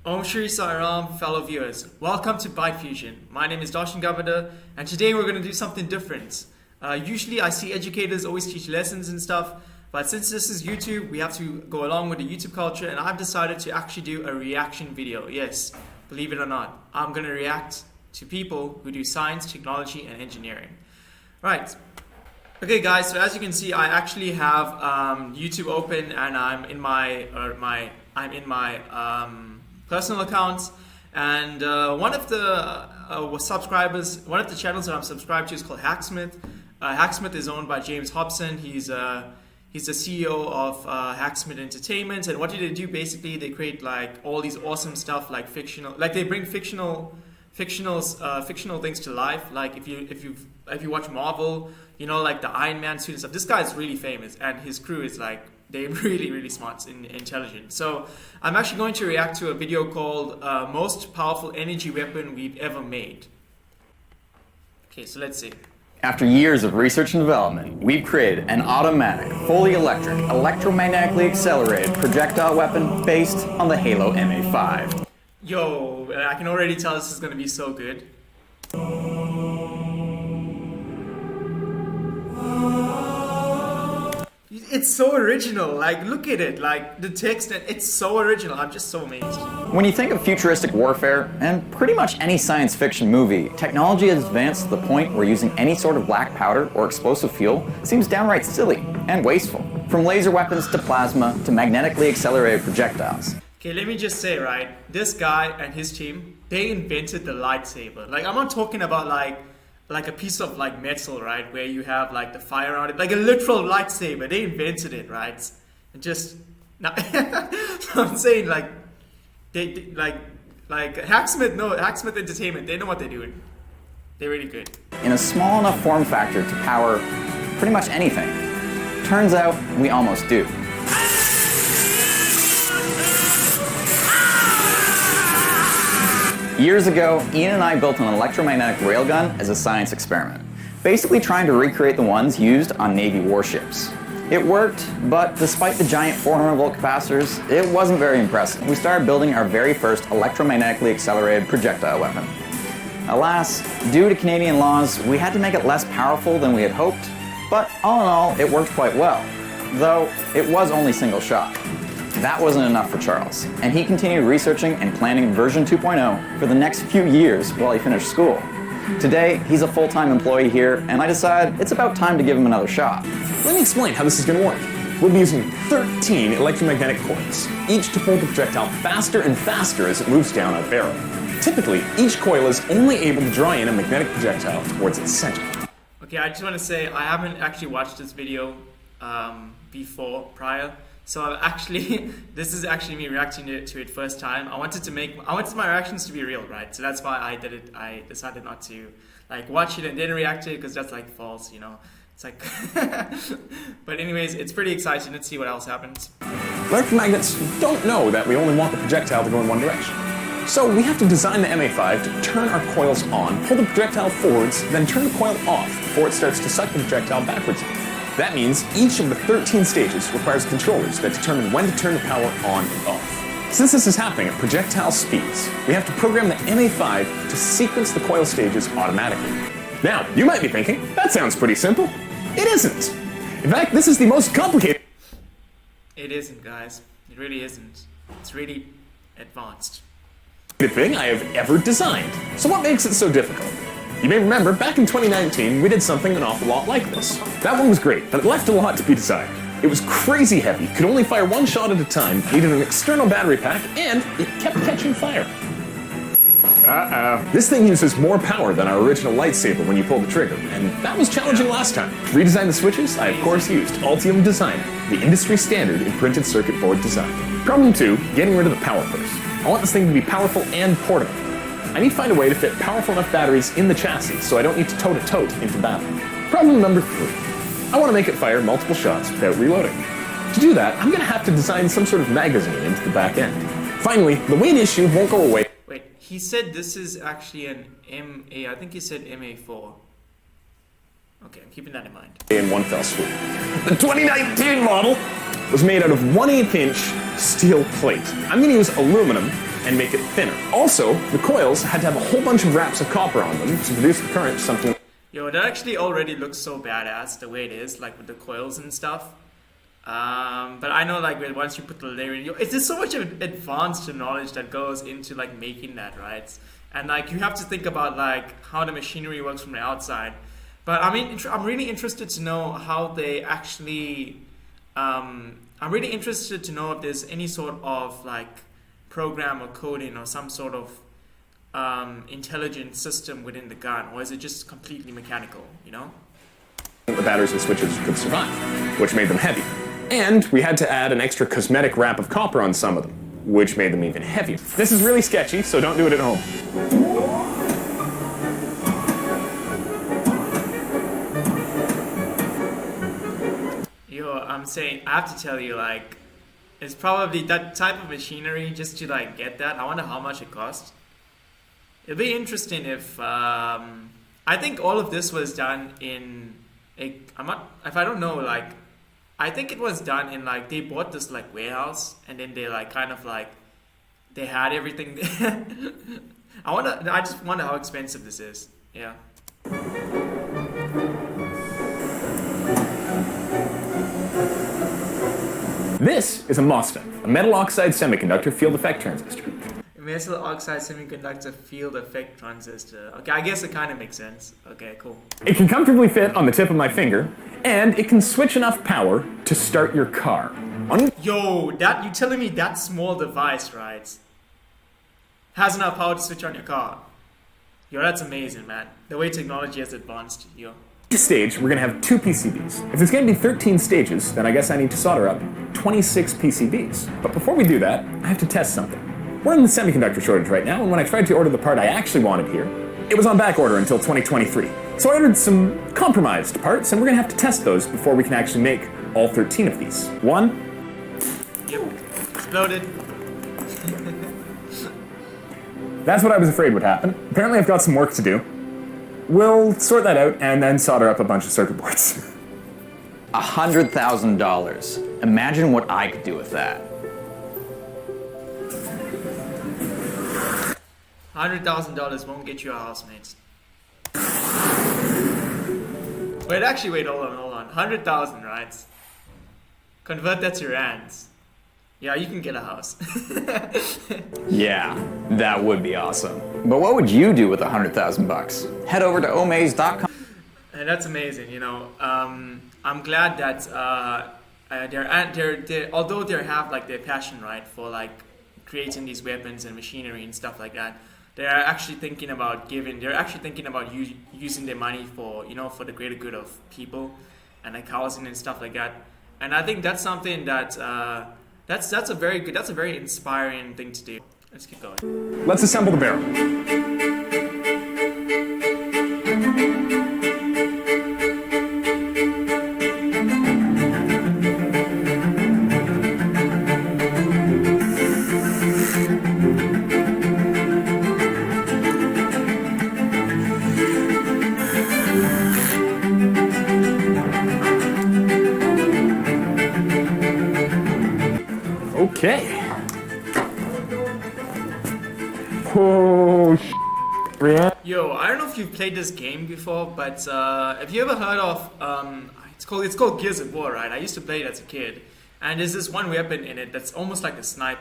Om Shri Sairam, fellow viewers. Welcome to Byte Fusion. My name is Darshan Gavada, and today we're going to do something different. Usually I see educators always teach lessons and stuff, but since this is YouTube, we have to go along with the YouTube culture, and I've decided to actually do a reaction video. Yes, believe it or not, I'm going to react to people who do science, technology, and engineering. Right. Okay guys, so as you can see, I actually have YouTube open, and I'm in my personal accounts, and one of the subscribers, one of the channels that I'm subscribed to is called Hacksmith. Hacksmith is owned by James Hobson. He's the CEO of Hacksmith Entertainment, and what do they do? Basically, they create like all these awesome stuff, like fictional, like they bring fictional things to life. Like if you watch Marvel, you know, like the Iron Man suit and stuff. This guy is really famous, and his crew is like, they're really smart and intelligent. So I'm actually going to react to a video called Most Powerful Energy Weapon We've Ever Made. Okay, so let's see. After years of research and development, we've created an automatic, fully electric, electromagnetically accelerated projectile weapon based on the Halo MA5. Yo, I can already tell this is going to be so good. It's so original, like look at it, like the text, and it's so original. I'm just so amazed. When you think of futuristic warfare, and pretty much any science fiction movie, technology has advanced to the point where using any sort of black powder or explosive fuel seems downright silly and wasteful. From laser weapons to plasma to magnetically accelerated projectiles. Okay, let me just say, right, this guy and his team, they invented the lightsaber. Like, I'm not talking about like a piece of like metal, right, where you have like the fire on it, like a literal lightsaber. They invented it, right? And just now, so I'm saying like they like Hacksmith Entertainment, they know what they're doing. They're really good. In a small enough form factor to power pretty much anything. Turns out we almost do. Years ago, Ian and I built an electromagnetic railgun as a science experiment, basically trying to recreate the ones used on Navy warships. It worked, but despite the giant 400-volt capacitors, it wasn't very impressive. We started building our very first electromagnetically accelerated projectile weapon. Alas, due to Canadian laws, we had to make it less powerful than we had hoped, but all in all, it worked quite well, though it was only single shot. That wasn't enough for Charles, and he continued researching and planning version 2.0 for the next few years while he finished school. Today, he's a full-time employee here, and I decided it's about time to give him another shot. Let me explain how this is going to work. We'll be using 13 electromagnetic coils, each to pull the projectile faster and faster as it moves down our barrel. Typically, each coil is only able to draw in a magnetic projectile towards its center. Okay, I just want to say I haven't actually watched this video prior. So actually, this is actually me reacting to it first time. I wanted my reactions to be real, right? So that's why I did it. I decided not to like watch it and then react to it, because that's like false, you know. It's like, but anyways, it's pretty exciting. Let's see what else happens. Electromagnets don't know that we only want the projectile to go in one direction. So we have to design the MA5 to turn our coils on, pull the projectile forwards, then turn the coil off before it starts to suck the projectile backwards. That means each of the 13 stages requires controllers that determine when to turn the power on and off. Since this is happening at projectile speeds, we have to program the MA5 to sequence the coil stages automatically. Now, you might be thinking, that sounds pretty simple. It isn't. In fact, this is the most complicated. It isn't, guys. It really isn't. It's really advanced. Thing I have ever designed. So what makes it so difficult? You may remember, back in 2019, we did something an awful lot like this. That one was great, but it left a lot to be desired. It was crazy heavy, could only fire one shot at a time, needed an external battery pack, and it kept catching fire. This thing uses more power than our original lightsaber when you pull the trigger, and that was challenging last time. To redesign the switches, I of course used Altium Designer, the industry standard in printed circuit board design. Problem 2, getting rid of the power first. I want this thing to be powerful and portable. I need to find a way to fit powerful enough batteries in the chassis so I don't need to tote into battle. Problem number 3. I want to make it fire multiple shots without reloading. To do that, I'm going to have to design some sort of magazine into the back end. Finally, the weight issue won't go away. Wait, he said this is actually an MA, I think he said MA4. Okay, I'm keeping that in mind. In one fell swoop. The 2019 model was made out of 1/8 inch steel plate. I'm going to use aluminum and make it thinner. Also, the coils had to have a whole bunch of wraps of copper on them to produce the current, something. Yo, that actually already looks so badass the way it is, like with the coils and stuff. But I know, like, once you put the layer in, it's just so much of advanced knowledge that goes into like making that, right? And like you have to think about like how the machinery works from the outside. But I mean, I'm really interested to know how they actually. I'm really interested to know if there's any sort of like program or coding or some sort of intelligent system within the gun, or is it just completely mechanical? You know. The batteries and switches could survive, which made them heavy. And we had to add an extra cosmetic wrap of copper on some of them, which made them even heavier. This is really sketchy, so don't do it at home. Yo, I'm saying, I have to tell you, like, it's probably that type of machinery just to like get that. I wonder how much it costs. It'd be interesting if I think all of this was done in if I don't know, like I think it was done in like they bought this like warehouse and then they like kind of like they had everything there. I just wonder how expensive this is. Yeah. This is a MOSFET, a metal oxide semiconductor field effect transistor. Metal oxide semiconductor field effect transistor. Okay, I guess it kind of makes sense. Okay, cool. It can comfortably fit on the tip of my finger, and it can switch enough power to start your car. Yo, that you telling me that small device, right, has enough power to switch on your car? Yo, that's amazing, man. The way technology has advanced, yo. Each stage, we're going to have 2 PCBs. If there's going to be 13 stages, then I guess I need to solder up 26 PCBs. But before we do that, I have to test something. We're in the semiconductor shortage right now, and when I tried to order the part I actually wanted here, it was on back order until 2023. So I ordered some compromised parts, and we're going to have to test those before we can actually make all 13 of these. 1. Yep. Exploded. That's what I was afraid would happen. Apparently I've got some work to do. We'll sort that out and then solder up a bunch of circuit boards. $100,000. Imagine what I could do with that. $100,000 won't get you a house, mates. Wait, hold on. 100,000, right? Convert that to rands. Yeah, you can get a house. Yeah, that would be awesome. But what would you do with $100,000? Head over to omaze.com. And that's amazing, you know. I'm glad that although they have like their passion, right, for like creating these weapons and machinery and stuff like that, they are actually thinking about using their money for, you know, for the greater good of people and like housing and stuff like that. And I think that's something that that's a very inspiring thing to do. Let's keep going. Let's assemble the barrel. Okay. Oh, Yo, I don't know if you've played this game before, but have you ever heard of it's called Gears of War, right? I used to play it as a kid, and there's this one weapon in it that's almost like a snipe.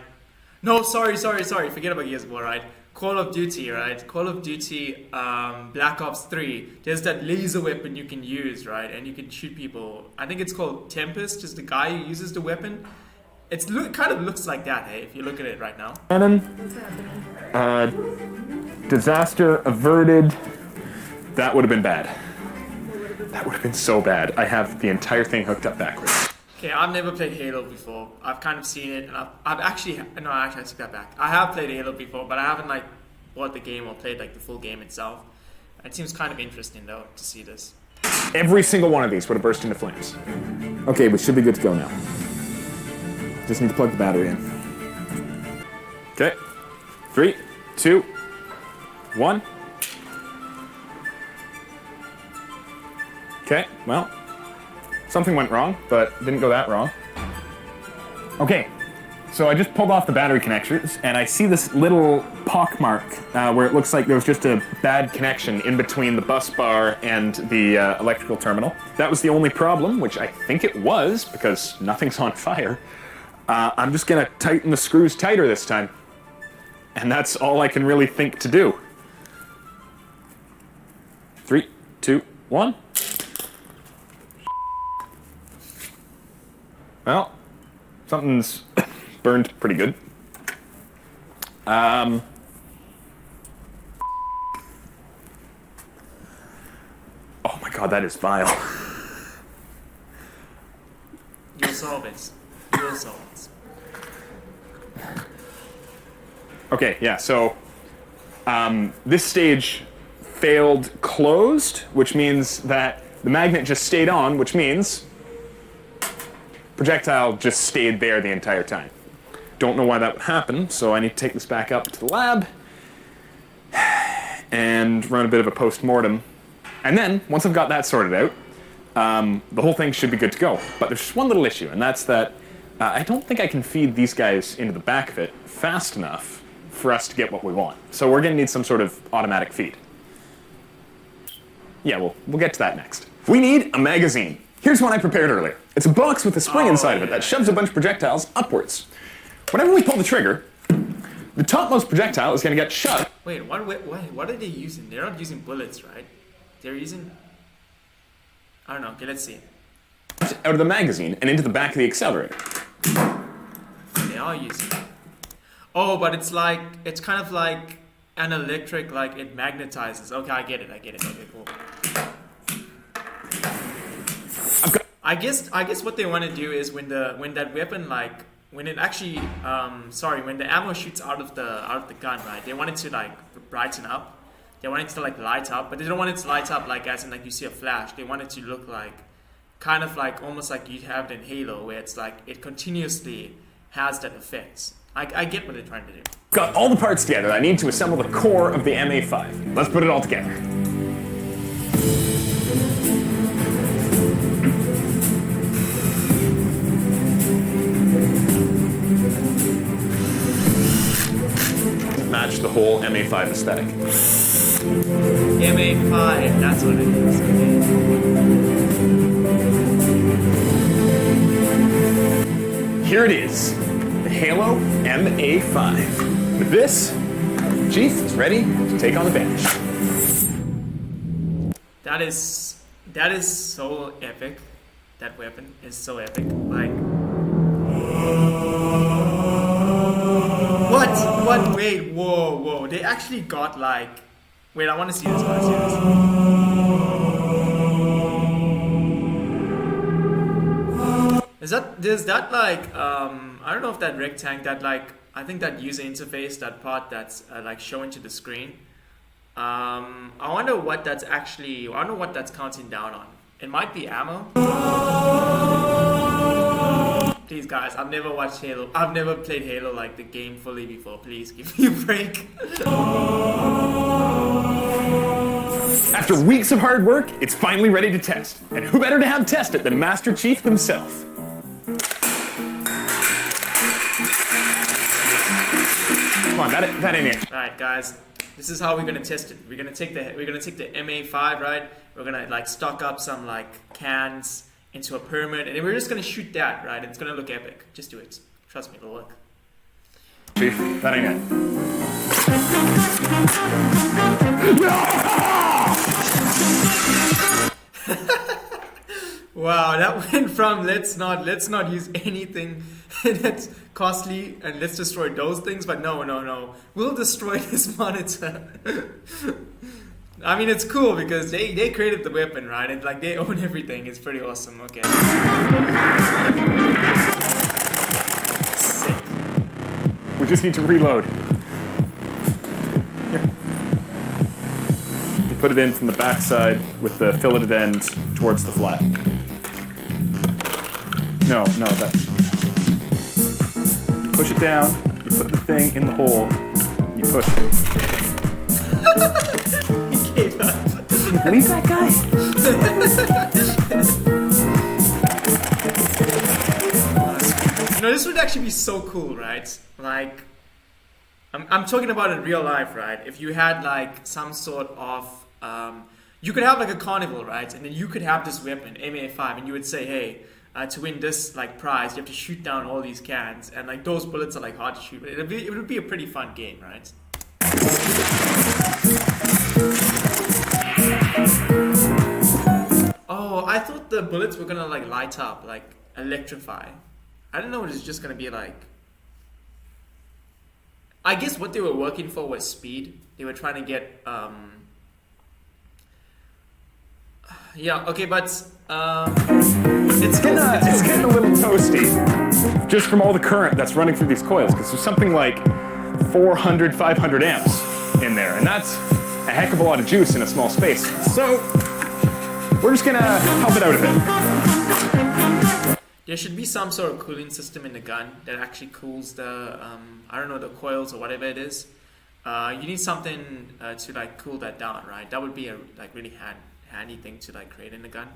No, sorry. Forget about Gears of War, right? Call of Duty, right? Call of Duty, Black Ops 3. There's that laser weapon you can use, right? And you can shoot people. I think it's called Tempest, is the guy who uses the weapon. It kind of looks like that, hey, if you look at it right now. Cannon. Disaster averted. That would have been bad. That would have been so bad. I have the entire thing hooked up backwards. Okay, I've never played Halo before. I've kind of seen it, and I've actually, no, actually, I take that back. I have played Halo before, but I haven't like bought the game or played like the full game itself. It seems kind of interesting though to see this. Every single one of these would have burst into flames. Okay, we should be good to go now. Just need to plug the battery in. Okay. 3, 2, 1. Okay, well, something went wrong, but didn't go that wrong. Okay, So I just pulled off the battery connectors, and I see this little pock mark where it looks like there was just a bad connection in between the bus bar and the electrical terminal. That was the only problem, which I think it was, because nothing's on fire. I'm just gonna tighten the screws tighter this time. And that's all I can really think to do. 3, 2, 1. Well, something's burned pretty good. Oh my god, that is vile. You'll solve it. You'll solve it. Okay, yeah, so this stage failed closed, which means that the magnet just stayed on, which means projectile just stayed there the entire time. Don't know why that would happen, so I need to take this back up to the lab and run a bit of a post-mortem. And then, once I've got that sorted out, the whole thing should be good to go. But there's just one little issue, and that's that I don't think I can feed these guys into the back of it fast enough for us to get what we want. So we're gonna need some sort of automatic feed. Yeah, we'll get to that next. We need a magazine. Here's one I prepared earlier. It's a box with a spring inside of it that shoves a bunch of projectiles upwards. Whenever we pull the trigger, the topmost projectile is gonna get shoved. Wait, what are they using? They're not using bullets, right? They're using... I don't know. Okay, let's see. Out of the magazine and into the back of the accelerator. They are using... Oh, but it's like... It's kind of like an electric, like it magnetizes. Okay, I get it. Okay, cool. I guess what they want to do is when that weapon, like when it actually when the ammo shoots out of the gun, right? They want it to like brighten up. They want it to like light up, but they don't want it to light up like as in like you see a flash. They want it to look like kind of like almost like you have it in Halo, where it's like it continuously has that effect. I get what they're trying to do. Got all the parts together I need to assemble the core of the MA5. Let's put it all together. Match the whole MA5 aesthetic. MA5, that's what it is. Okay. Here it is, the Halo MA5. With this, Chief is ready to take on the Vanish. That is so epic. That weapon is so epic. Like, what? Wait, whoa! They actually got like. Wait, I want to see this. There's that like I don't know if that rectangle, that like I think that user interface, that part that's like showing to the screen. I wonder what that's counting down on. It might be ammo. Please guys, I've never watched Halo. I've never played Halo like the game fully before. Please give me a break. After weeks of hard work, it's finally ready to test. And who better to have test it than Master Chief himself? Come on, that ain't it. Alright guys, this is how we're gonna test it. We're gonna take the MA5, right? We're gonna like stock up some like cans into a pyramid, and then we're just gonna shoot that, right? It's gonna look epic. Just do it. Trust me, it'll work. Chief, that ain't it. Wow, that went from let's not use anything that's costly and let's destroy those things, but no. We'll destroy this monitor. I mean, it's cool because they created the weapon, right? And like they own everything. It's pretty awesome. Okay. Sick. We just need to reload. Here. You put it in from the back side with the filleted end towards the flat. No, that. Push it down. You put the thing in the hole. You push it. Leave that guy. this would actually be so cool, right? Like, I'm talking about in real life, right? If you had like some sort of, you could have like a carnival, right? And then you could have this weapon, MA5, and you would say, hey, to win this like prize, you have to shoot down all these cans, and like those bullets are like hard to shoot. But it would be a pretty fun game, right? Oh, I thought the bullets were gonna like light up, like electrify. I didn't know it was just gonna be like. I guess what they were working for was speed. They were trying to get. Yeah. Okay, but it's getting a little toasty, just from all the current that's running through these coils, because there's something like 400, 500 amps in there, and that's a heck of a lot of juice in a small space. So we're just gonna help it out a bit. There should be some sort of cooling system in the gun that actually cools the, I don't know, the coils or whatever it is. You need something to like cool that down, right? That would be a like really handy thing to like create in the gun.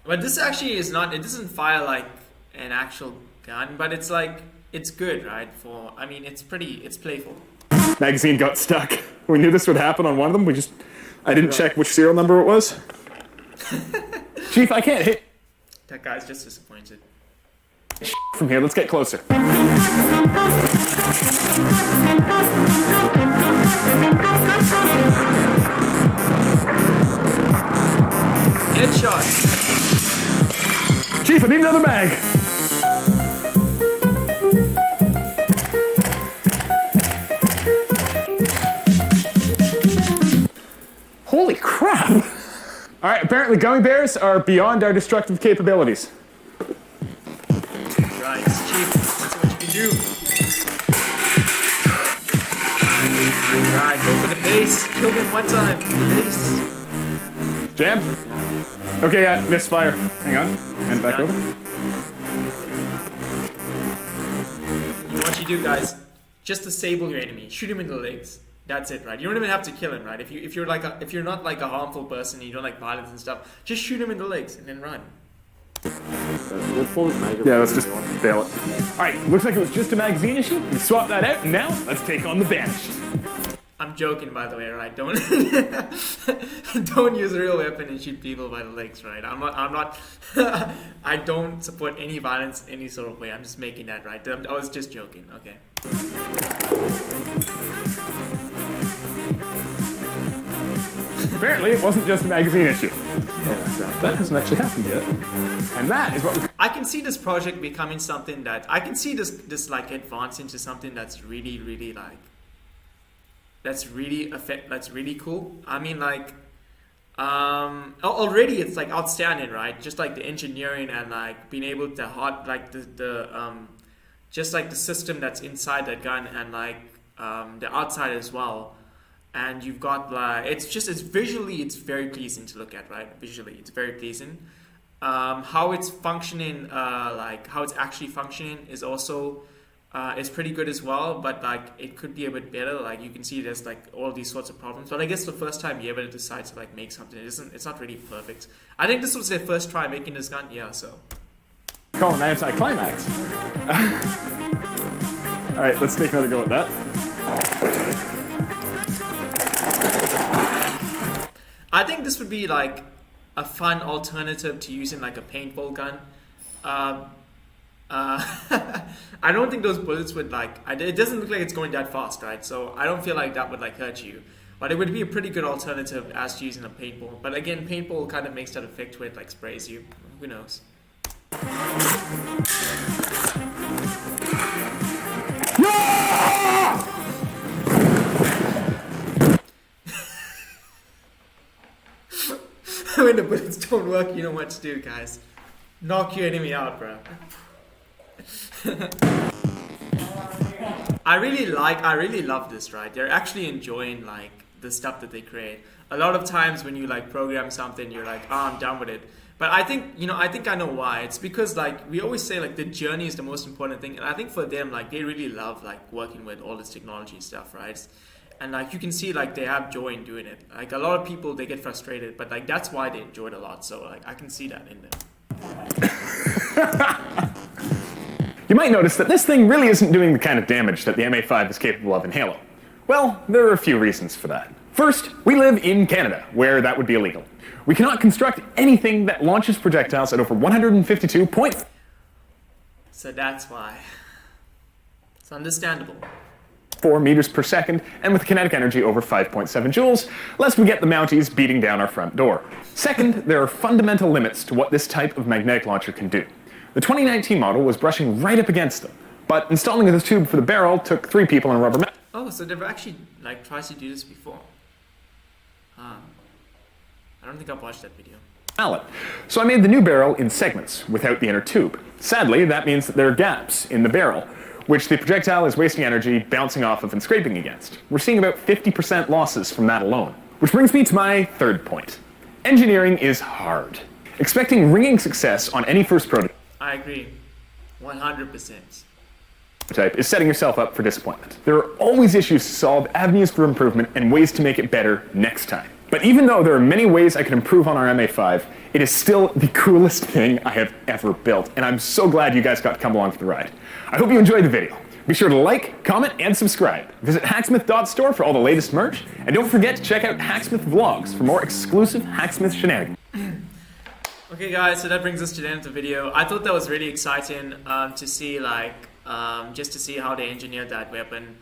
But this actually is not, it doesn't fire like an actual gun, but it's like, it's good, right? I mean, it's playful. Magazine got stuck. We knew this would happen on one of them. I didn't check which serial number it was. Chief, I can't hit. That guy's just disappointed. From here, let's get closer. Headshot. Chief, I need another mag. Holy crap! All right, apparently gummy bears are beyond our destructive capabilities. Right, Chief, that's what you can do. Right, go for the base. Kill him one time. Base. Jam? Okay, yeah, misfire. Hang on. Hand back over. What you do, guys, just disable your enemy. Shoot him in the legs. That's it, right? You don't even have to kill him, right? If you're not like a harmful person and you don't like violence and stuff, just shoot him in the legs and then run. Yeah, let's just bail it. Alright, looks like it was just a magazine issue. We swap that out, and now let's take on the Banished. I'm joking, by the way, right? Don't don't use a real weapon and shoot people by the legs, right? I'm not I don't support any violence any sort of way. I'm just making that right. I was just joking, okay. Apparently, it wasn't just a magazine issue. That hasn't actually happened yet. And that is what I can see this project becoming something that I can see this like advance into something that's really like that's really cool. I mean, like already it's like outstanding, right? Just like the engineering and like being able to just like the system that's inside that gun and like the outside as well. And you've got like it's visually it's very pleasing to look at, right? Visually it's very pleasing. How it's functioning, like how it's actually functioning is also is pretty good as well. But like it could be a bit better. Like you can see there's like all these sorts of problems. But I guess the first time you ever decide to like make something, it's not really perfect. I think this was their first try making this gun. Yeah, so. Call an anti-climax. All right, let's take another go at that. I think this would be like a fun alternative to using like a paintball gun. I don't think those bullets would like. It doesn't look like it's going that fast, right? So I don't feel like that would like hurt you. But it would be a pretty good alternative as to using a paintball. But again, paintball kind of makes that effect where it like sprays you. Who knows? When the bullets don't work, you know what to do, guys. Knock your enemy out, bro. I really love this, right? They're actually enjoying like the stuff that they create. A lot of times when you like program something, you're like, oh, I'm done with it. But I think I know why. It's because like we always say like the journey is the most important thing. And I think for them, like they really love like working with all this technology stuff, right? and like you can see like they have joy in doing it. Like a lot of people, they get frustrated, but like that's why they enjoy it a lot. So like I can see that in them. You might notice that this thing really isn't doing the kind of damage that the MA5 is capable of in Halo. Well, there are a few reasons for that. First, we live in Canada, where that would be illegal. We cannot construct anything that launches projectiles at over 152 points. So that's why. It's understandable. 4 meters per second, and with kinetic energy over 5.7 joules, lest we get the Mounties beating down our front door. Second, there are fundamental limits to what this type of magnetic launcher can do. The 2019 model was brushing right up against them, but installing the tube for the barrel took 3 people in a rubber mat. Oh, so they've actually like tried to do this before. I don't think I've watched that video. Mallet. So I made the new barrel in segments without the inner tube. Sadly, that means that there are gaps in the barrel, which the projectile is wasting energy bouncing off of and scraping against. We're seeing about 50% losses from that alone. Which brings me to my third point. Engineering is hard. Expecting ringing success on any first prototype I agree. 100%. is setting yourself up for disappointment. There are always issues to solve, avenues for improvement, and ways to make it better next time. But even though there are many ways I can improve on our MA5, it is still the coolest thing I have ever built, and I'm so glad you guys got to come along for the ride. I hope you enjoyed the video. Be sure to like, comment, and subscribe. Visit hacksmith.store for all the latest merch, and don't forget to check out Hacksmith Vlogs for more exclusive Hacksmith shenanigans. Okay guys, so that brings us to the end of the video. I thought that was really exciting to see like, just to see how they engineered that weapon.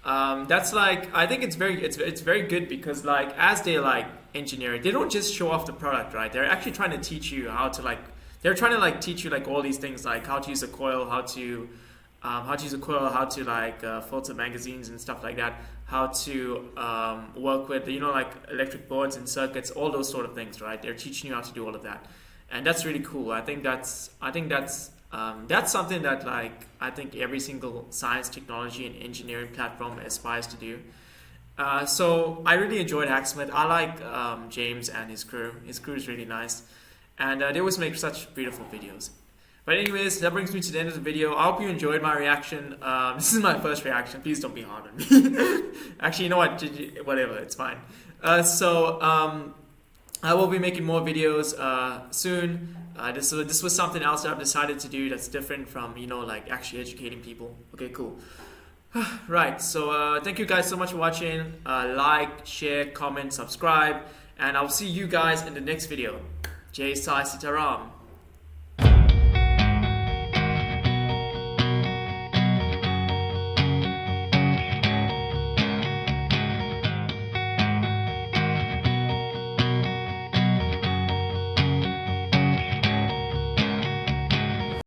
That's like, I think it's very good because like, as they like engineer it, they don't just show off the product, right? They're actually trying to teach you how to like, they're trying to like teach you like all these things, like how to use a coil, how to like filter magazines and stuff like that, how to work with, you know, like electric boards and circuits, all those sort of things, right? They're teaching you how to do all of that, and that's really cool. I think that's something that like I think every single science, technology, and engineering platform aspires to do. So I really enjoyed Hacksmith. I like James and his crew. His crew is really nice, and they always make such beautiful videos. But anyways, that brings me to the end of the video. I hope you enjoyed my reaction. This is my first reaction. Please don't be hard on me. Actually, you know what? Whatever, it's fine. I will be making more videos soon. This was something else that I've decided to do that's different from, you know, like actually educating people. Okay, cool. Right, so thank you guys so much for watching. Like, share, comment, subscribe, and I'll see you guys in the next video. Jai Sai Sitaram.